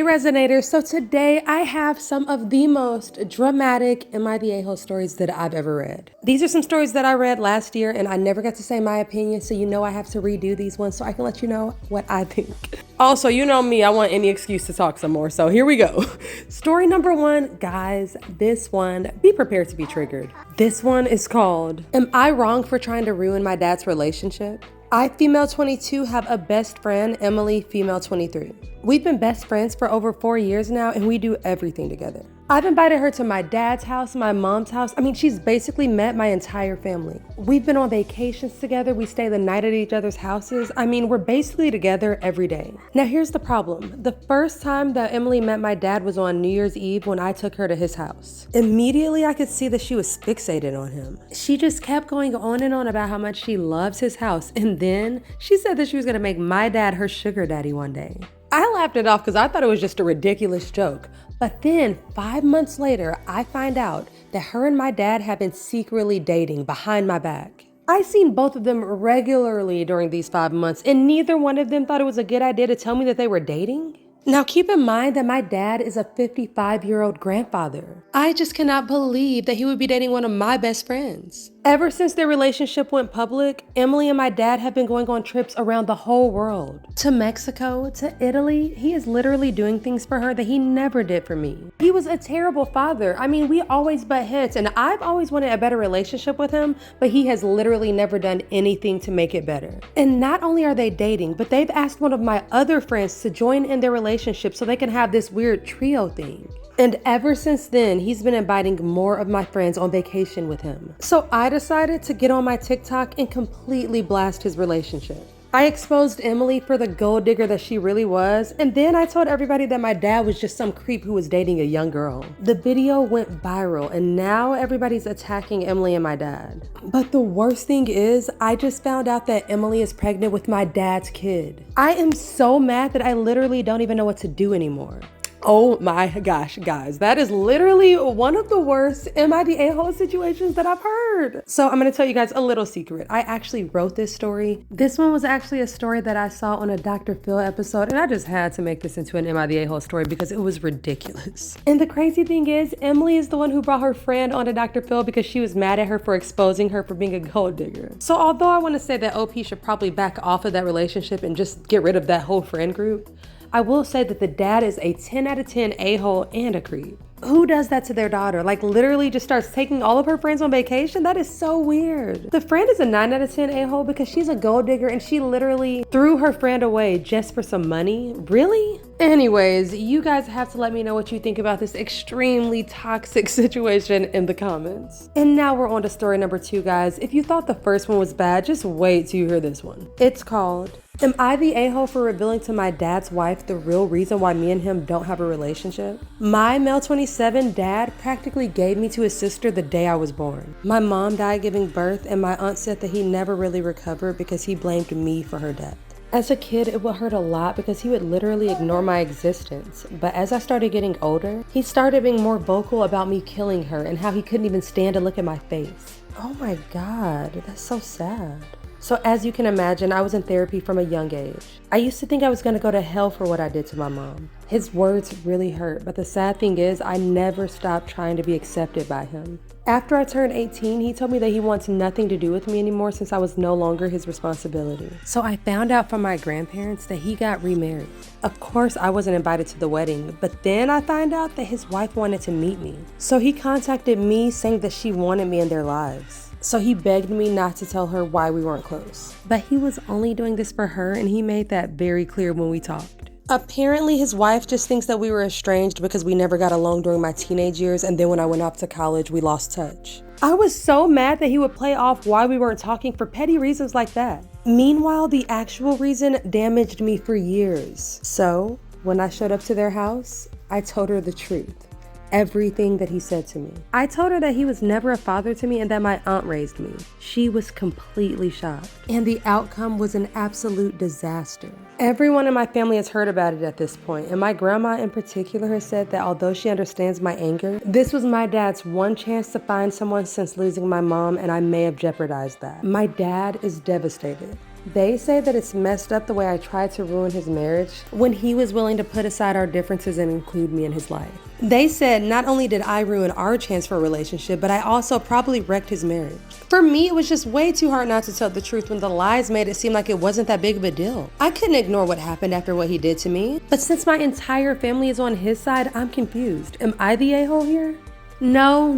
Resinators, so today I have some of the most dramatic Am I the A-hole stories that I've ever read. These are some stories that I read last year and I never got to say my opinion, so you know I have to redo these ones so I can let you know what I think. Also, you know me, I want any excuse to talk some more, so here we go. Story number one, guys, this one, be prepared to be triggered. This one is called, Am I Wrong for Trying to Ruin My Dad's Relationship? I, female 22, have a best friend, Emily, female 23. We've been best friends for over 4 years now and we do everything together. I've invited her to my dad's house, my mom's house. I mean, she's basically met my entire family. We've been on vacations together. We stay the night at each other's houses. I mean, we're basically together every day. Now, here's the problem. The first time that Emily met my dad was on New Year's Eve when I took her to his house. Immediately, I could see that she was fixated on him. She just kept going on and on about how much she loves his house. And then she said that she was gonna make my dad her sugar daddy one day. I laughed it off because I thought it was just a ridiculous joke. But then 5 months later, I find out that her and my dad have been secretly dating behind my back. I seen both of them regularly during these 5 months, and neither one of them thought it was a good idea to tell me that they were dating. Now keep in mind that my dad is a 55-year-old grandfather. I just cannot believe that he would be dating one of my best friends. Ever since their relationship went public, Emily and my dad have been going on trips around the whole world. To Mexico, to Italy. He is literally doing things for her that he never did for me. He was a terrible father. I mean, we always butt heads, and I've always wanted a better relationship with him, but he has literally never done anything to make it better. And not only are they dating, but they've asked one of my other friends to join in their relationship so they can have this weird trio thing. And ever since then, he's been inviting more of my friends on vacation with him. So I decided to get on my TikTok and completely blast his relationship. I exposed Emily for the gold digger that she really was, and then I told everybody that my dad was just some creep who was dating a young girl. The video went viral, and now everybody's attacking Emily and my dad. But the worst thing is, I just found out that Emily is pregnant with my dad's kid. I am so mad that I literally don't even know what to do anymore. Oh my gosh, guys, that is literally one of the worst Am I the A-hole situations that I've heard. So I'm gonna tell you guys a little secret. I actually wrote this story. This one was actually a story that I saw on a Dr. Phil episode, and I just had to make this into an Am I the A-hole story because it was ridiculous. And the crazy thing is, Emily is the one who brought her friend onto Dr. Phil because she was mad at her for exposing her for being a gold digger. So although I wanna say that OP should probably back off of that relationship and just get rid of that whole friend group, I will say that the dad is a 10 out of 10 a-hole and a creep. Who does that to their daughter? Like literally just starts taking all of her friends on vacation? That is so weird. The friend is a 9 out of 10 a-hole because she's a gold digger and she literally threw her friend away just for some money? Really? Anyways, you guys have to let me know what you think about this extremely toxic situation in the comments. And now we're on to story number 2, guys. If you thought the first one was bad, just wait till you hear this one. It's called, Am I the a-hole for revealing to my dad's wife the real reason why me and him don't have a relationship? My male 27 dad practically gave me to his sister the day I was born. My mom died giving birth, and my aunt said that he never really recovered because he blamed me for her death. As a kid, it would hurt a lot because he would literally ignore my existence. But as I started getting older, he started being more vocal about me killing her and how he couldn't even stand to look at my face. Oh my God, that's so sad. So as you can imagine, I was in therapy from a young age. I used to think I was gonna go to hell for what I did to my mom. His words really hurt, but the sad thing is I never stopped trying to be accepted by him. After I turned 18, he told me that he wants nothing to do with me anymore since I was no longer his responsibility. So I found out from my grandparents that he got remarried. Of course, I wasn't invited to the wedding, but then I found out that his wife wanted to meet me. So he contacted me saying that she wanted me in their lives. So he begged me not to tell her why we weren't close. But he was only doing this for her, and he made that very clear when we talked. Apparently his wife just thinks that we were estranged because we never got along during my teenage years, and then when I went off to college, we lost touch. I was so mad that he would play off why we weren't talking for petty reasons like that. Meanwhile, the actual reason damaged me for years. So when I showed up to their house, I told her the truth. Everything that he said to me. I told her that he was never a father to me and that my aunt raised me. She was completely shocked. And the outcome was an absolute disaster. Everyone in my family has heard about it at this point, and my grandma in particular has said that although she understands my anger, this was my dad's one chance to find someone since losing my mom, and I may have jeopardized that. My dad is devastated. They say that it's messed up the way I tried to ruin his marriage when he was willing to put aside our differences and include me in his life. They said not only did I ruin our chance for a relationship, but I also probably wrecked his marriage. For me, it was just way too hard not to tell the truth when the lies made it seem like it wasn't that big of a deal. I couldn't ignore what happened after what he did to me, but since my entire family is on his side, I'm confused. Am I the a-hole here? No,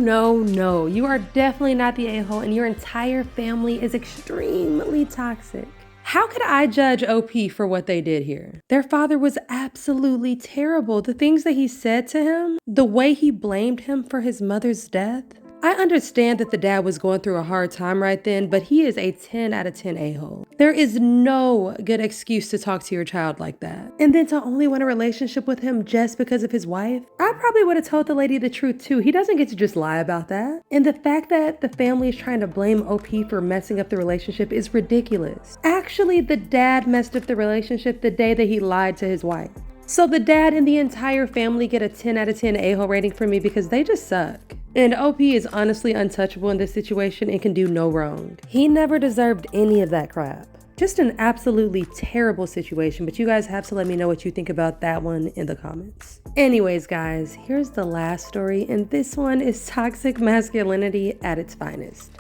you are definitely not the a-hole, and your entire family is extremely toxic. How could I judge OP for what they did here? Their father was absolutely terrible. The things that he said to him, the way he blamed him for his mother's death. I understand that the dad was going through a hard time right then, but he is a 10 out of 10 a-hole. There is no good excuse to talk to your child like that. And then to only want a relationship with him just because of his wife? I probably would have told the lady the truth too. He doesn't get to just lie about that. And the fact that the family is trying to blame OP for messing up the relationship is ridiculous. Actually, the dad messed up the relationship the day that he lied to his wife. So the dad and the entire family get a 10 out of 10 a-hole rating from me because they just suck. And OP is honestly untouchable in this situation and can do no wrong. He never deserved any of that crap. Just an absolutely terrible situation, but you guys have to let me know what you think about that one in the comments. Anyways, guys, here's the last story, and this one is toxic masculinity at its finest.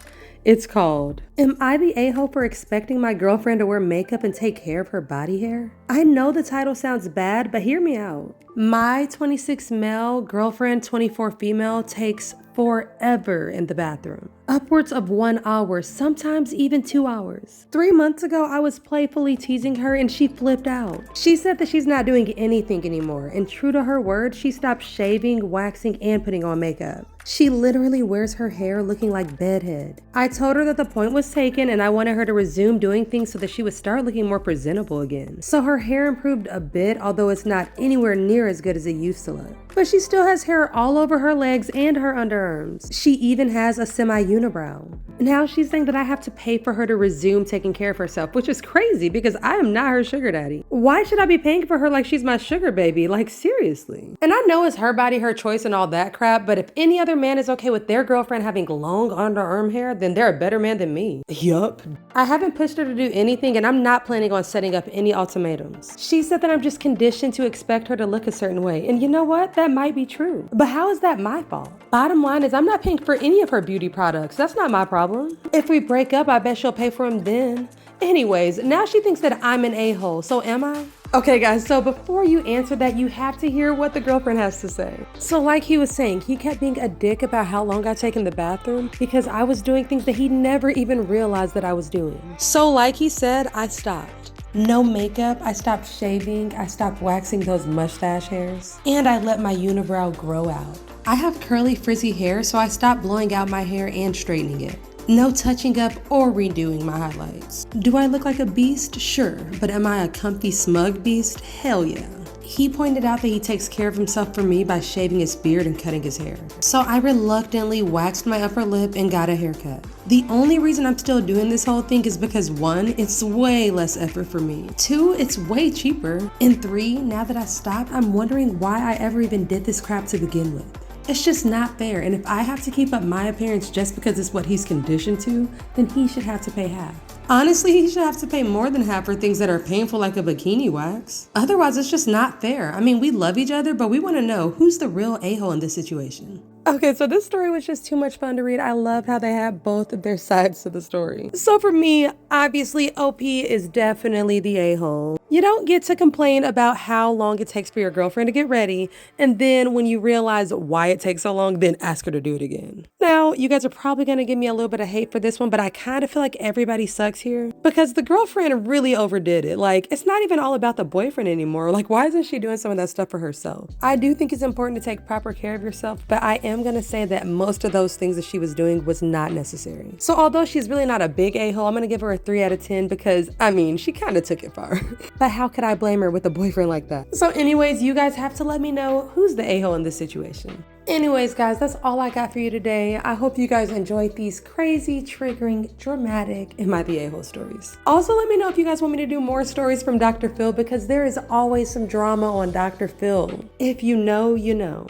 It's called, Am I the a-hole for expecting my girlfriend to wear makeup and take care of her body hair? I know the title sounds bad, but hear me out. My 26 male girlfriend, 24 female, takes forever in the bathroom. Upwards of 1 hour, sometimes even 2 hours. 3 months ago, I was playfully teasing her and she flipped out. She said that she's not doing anything anymore, and true to her word, she stopped shaving, waxing, and putting on makeup. She literally wears her hair looking like bedhead. I told her that the point was taken and I wanted her to resume doing things so that she would start looking more presentable again. So her hair improved a bit, although it's not anywhere near as good as it used to look. But she still has hair all over her legs and her underarms. She even has a semi-unibrow. Now she's saying that I have to pay for her to resume taking care of herself, which is crazy because I am not her sugar daddy. Why should I be paying for her like she's my sugar baby? Like, seriously. And I know it's her body, her choice, and all that crap, but if any other man is okay with their girlfriend having long underarm hair, then they're a better man than me. Yup. I haven't pushed her to do anything, and I'm not planning on setting up any ultimatums. She said that I'm just conditioned to expect her to look a certain way, and you know what? That might be true. But how is that my fault? Bottom line is I'm not paying for any of her beauty products. That's not my problem. If we break up, I bet she'll pay for them then. Anyways, now she thinks that I'm an a-hole, so am I? Okay guys, so before you answer that, you have to hear what the girlfriend has to say. So like he was saying, he kept being a dick about how long I take in the bathroom because I was doing things that he never even realized that I was doing. So like he said, I stopped. No makeup, I stopped shaving, I stopped waxing those mustache hairs, and I let my unibrow grow out. I have curly frizzy hair, so I stopped blowing out my hair and straightening it. No touching up or redoing my highlights. Do I look like a beast? Sure, but am I a comfy smug beast? Hell yeah. He pointed out that he takes care of himself for me by shaving his beard and cutting his hair. So I reluctantly waxed my upper lip and got a haircut. The only reason I'm still doing this whole thing is because 1, it's way less effort for me. 2, it's way cheaper. And 3, now that I stopped, I'm wondering why I ever even did this crap to begin with. It's just not fair, and if I have to keep up my appearance just because it's what he's conditioned to, then he should have to pay half. Honestly, he should have to pay more than half for things that are painful like a bikini wax. Otherwise, it's just not fair. I mean, we love each other, but we want to know who's the real a-hole in this situation. Okay, so this story was just too much fun to read. I love how they have both of their sides to the story. So for me, obviously, OP is definitely the a-hole. You don't get to complain about how long it takes for your girlfriend to get ready, and then when you realize why it takes so long, then ask her to do it again. Now, you guys are probably gonna give me a little bit of hate for this one, but I kind of feel like everybody sucks here because the girlfriend really overdid it. Like, it's not even all about the boyfriend anymore. Like, why isn't she doing some of that stuff for herself? I do think it's important to take proper care of yourself, but I am gonna say that most of those things that she was doing was not necessary. So although she's really not a big a-hole, I'm gonna give her a 3 out of 10 because, I mean, she kind of took it far. But how could I blame her with a boyfriend like that? So anyways, you guys have to let me know who's the a-hole in this situation. Anyways, guys, that's all I got for you today. I hope you guys enjoyed these crazy, triggering, dramatic, Am I the a-hole stories. Also, let me know if you guys want me to do more stories from Dr. Phil because there is always some drama on Dr. Phil. If you know, you know.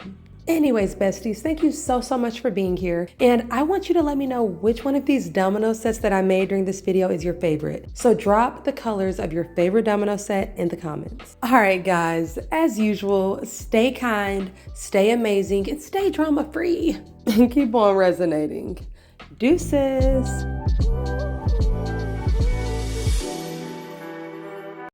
Anyways, besties, thank you so much for being here. And I want you to let me know which one of these domino sets that I made during this video is your favorite. So drop the colors of your favorite domino set in the comments. All right, guys, as usual, stay kind, stay amazing, and stay drama-free. And keep on resonating. Deuces.